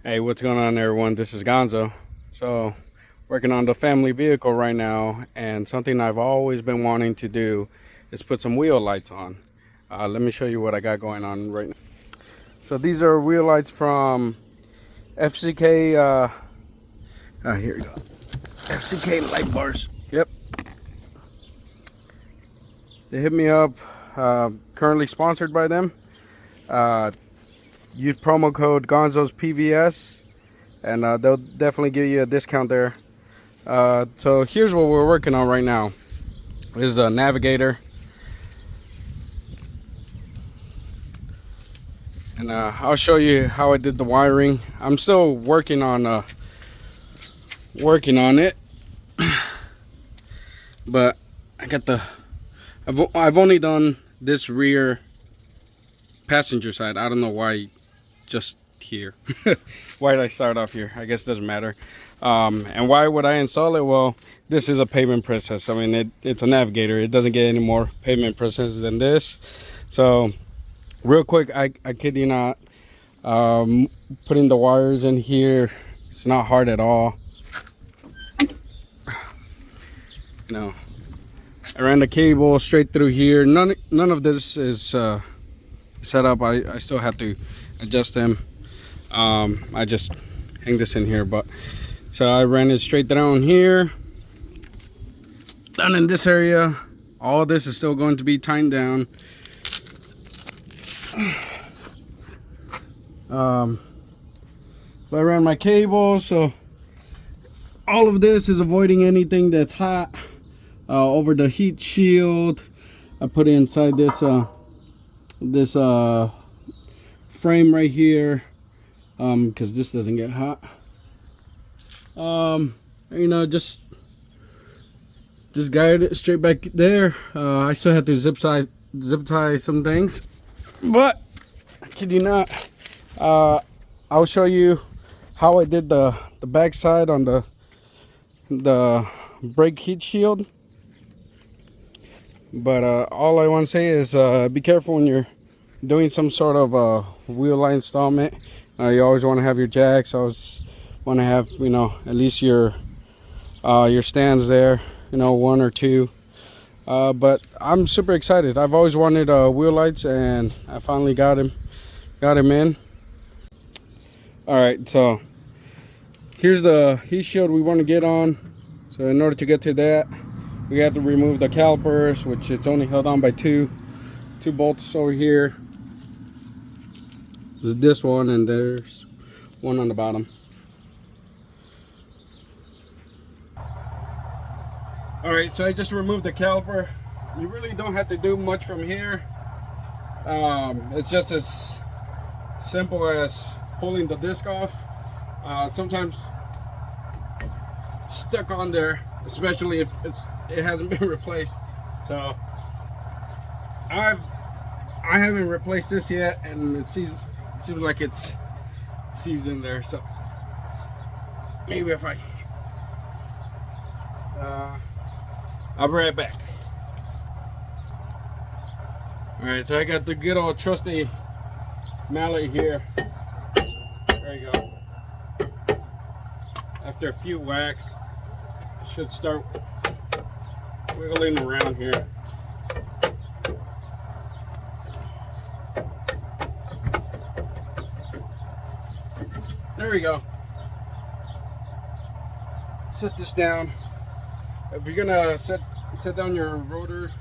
Hey, what's going on everyone? This is Gonzo. So, working on the family vehicle right now, and something I've always been wanting to do is put some wheel lights on. Let me show you what I got going on right now. So these are wheel lights from FCK, here we go. FCK light bars. Yep. They hit me up, currently sponsored by them. Use promo code Gonzospvs and they'll definitely give you a discount there. So here's what we're working on right now. This is the Navigator, and I'll show you how I did the wiring. I'm still working on it, but I got I've only done this rear passenger side. I don't know why just here. Why did I start off here? I guess it doesn't matter. And why would I install it? Well, this is a pavement princess. I mean, it's a Navigator. It doesn't get any more pavement princess than this. So real quick, I kid you not, putting the wires in here, it's not hard at all. You know, I ran the cable straight through here. None of this is set up. I still have to adjust them. I just hang this in here, but so I ran it straight down here. Down in this area, all this is still going to be tightened down. But I ran my cable, so all of this is avoiding anything that's hot. Over the heat shield, I put it inside this frame right here, because this doesn't get hot. You know, just guide it straight back there. I still have to zip tie some things, but I kid you not, I'll show you how I did the back side on the brake heat shield. But all I want to say is be careful when you're doing some sort of wheel light installment. You always want to have your jacks. Always want to have, you know, at least your stands there, you know, one or two. But I'm super excited. I've always wanted wheel lights, and I finally got him in. All right, so here's the heat shield we want to get on. So in order to get to that, we have to remove the calipers, which it's only held on by two bolts over here. There's this one, and there's one on the bottom. All right, so I just removed the caliper. You really don't have to do much from here. It's just as simple as pulling the disc off. Sometimes it's stuck on there, especially if it hasn't been replaced. So I haven't replaced this yet, and it seems like it's seized in there. So maybe if I'll be right back. All right, so I got the good old trusty mallet here. There you go. After a few whacks, should start wiggling around here. There we go. Set this down. If you're gonna set down your rotor,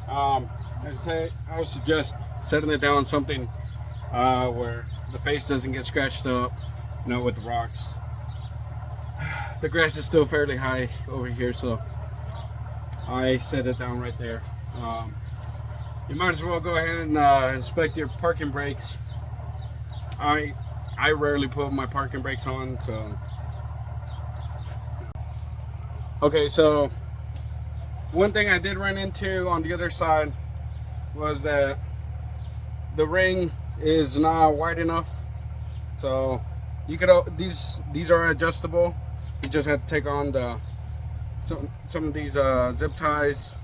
I would suggest setting it down something where the face doesn't get scratched up, you know, with the rocks. The grass is still fairly high over here, so I set it down right there. You might as well go ahead and inspect your parking brakes. I rarely put my parking brakes on, so. Okay, so one thing I did run into on the other side was that the ring is not wide enough. So you could these are adjustable. You just have to take on some of these zip ties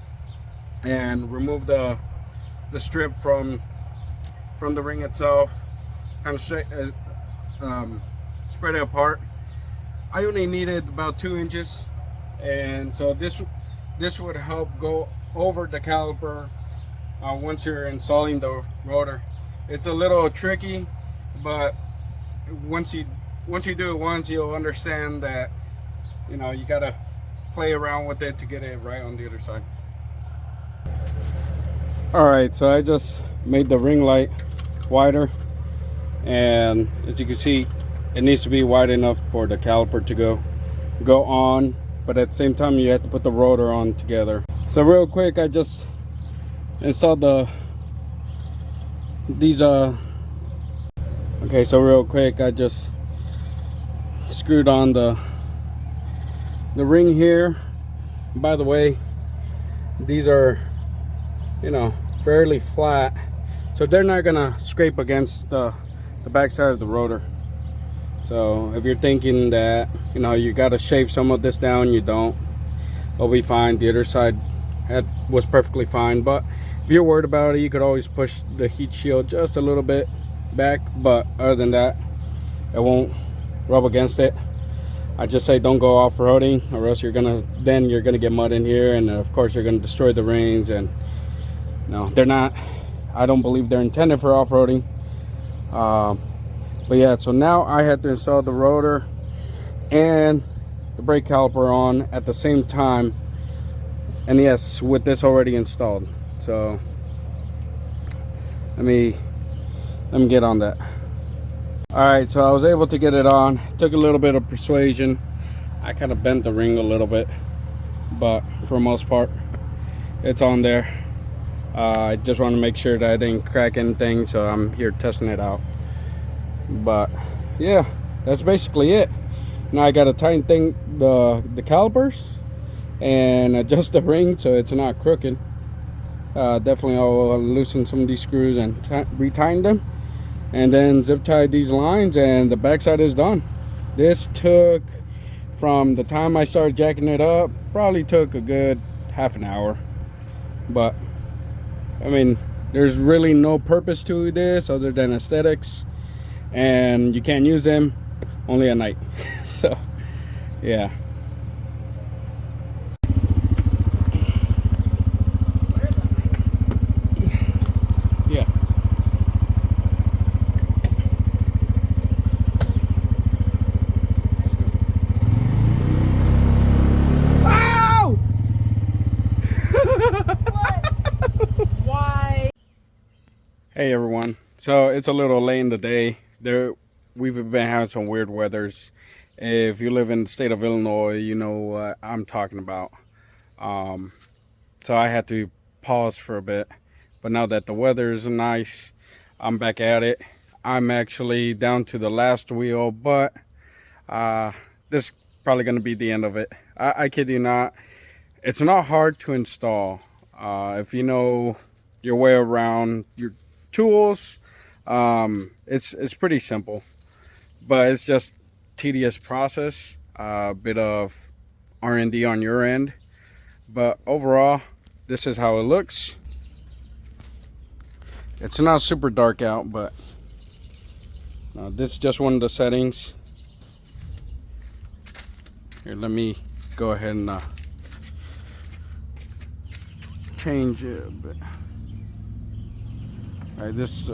and remove the strip from the ring itself, kind of spread it apart. I only needed about 2 inches, and so this would help go over the caliper once you're installing the rotor. It's a little tricky, but once you do it once, you'll understand that, you know, you gotta play around with it to get it right on the other side. All right, so I just made the ring light wider, and as you can see, it needs to be wide enough for the caliper to go on, but at the same time you have to put the rotor on together. So real quick, I just installed these okay, so real quick, I just screwed on the ring here. By the way, these are, you know, fairly flat, so they're not gonna scrape against the back side of the rotor. So if you're thinking that, you know, you got to shave some of this down, you don't. It'll be fine. The other side was perfectly fine, but if you're worried about it, you could always push the heat shield just a little bit back, but other than that, it won't rub against it. I just say don't go off-roading, or else you're gonna get mud in here, and of course you're gonna destroy the rings. And no, they're not, I don't believe they're intended for off-roading. But yeah, so now I had to install the rotor and the brake caliper on at the same time, and yes, with this already installed. So let me get on that. All right, so I was able to get it on. It took a little bit of persuasion. I kind of bent the ring a little bit, but for the most part it's on there. I just want to make sure that I didn't crack anything, so I'm here testing it out. But yeah, that's basically it. Now I gotta tighten the calipers and adjust the ring so it's not crooked. Definitely I'll loosen some of these screws and retighten them, and then zip tie these lines, and the backside is done. This took, from the time I started jacking it up, probably took a good half an hour. But I mean, there's really no purpose to this other than aesthetics, and you can't use them only at night. So yeah. Yeah. Ow! Why? Hey everyone, so it's a little late in the day. We've been having some weird weathers. If you live in the state of Illinois, you know what I'm talking about. So I had to pause for a bit, but now that the weather is nice, I'm back at it. I'm actually down to the last wheel, but this is probably going to be the end of it. I kid you not. It's not hard to install if you know your way around your tools. It's pretty simple, but it's just tedious process, a bit of R&D on your end, but overall this is how it looks. It's not super dark out, but this is just one of the settings. Here, let me go ahead and change it a bit. All right, this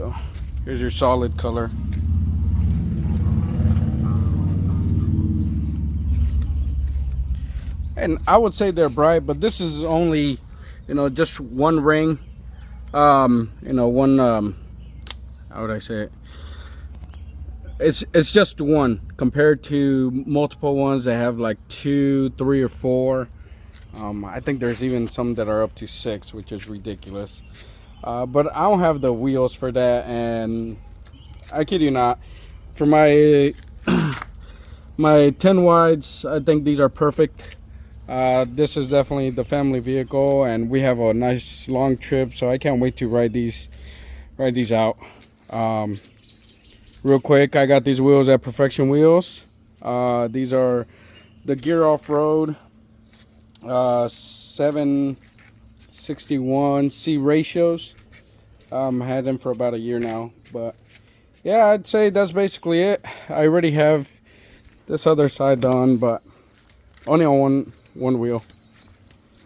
here's your solid color. And I would say they're bright, but this is only, you know, just one ring. You know, one how would I say it? It's just one compared to multiple ones that have like 2, 3, or 4. I think there's even some that are up to 6, which is ridiculous. But I don't have the wheels for that, and I kid you not, for my my 10 wides, I think these are perfect. This is definitely the family vehicle, and we have a nice long trip, so I can't wait to ride these out. Real quick, I got these wheels at Perfection Wheels. These are the Gear Off-Road 761C ratios. Had them for about a year now, but yeah, I'd say that's basically it. I already have this other side done, but only on one wheel.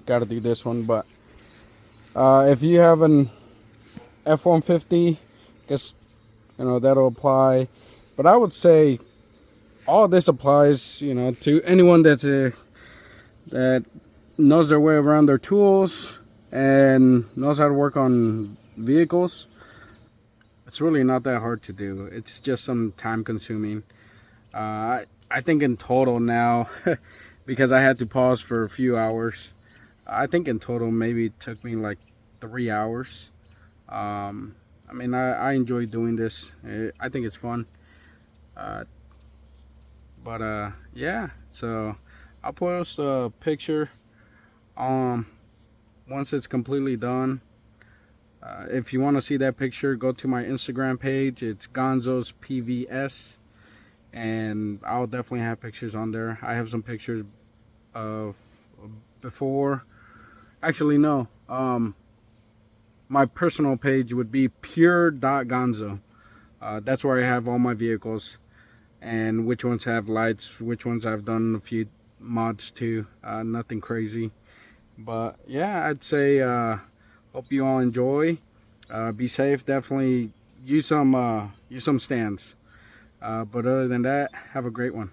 Got to do this one. But if you have an F-150, guess that'll apply. But I would say all this applies, to anyone that knows their way around their tools and knows how to work on vehicles. It's really not that hard to do. It's just some time consuming. I think in total now, because I had to pause for a few hours, I think in total maybe it took me like 3 hours. I enjoy doing this. I think it's fun. Yeah, so I'll post a picture once it's completely done. If you want to see that picture, go to my Instagram page. It's Gonzospvs, and I'll definitely have pictures on there. I have some pictures of before. Actually, no. My personal page would be pure.gonzo. That's where I have all my vehicles and which ones have lights, which ones I've done a few mods to. Nothing crazy. But yeah, I'd say hope you all enjoy. Be safe. Definitely use some stands. But other than that, have a great one.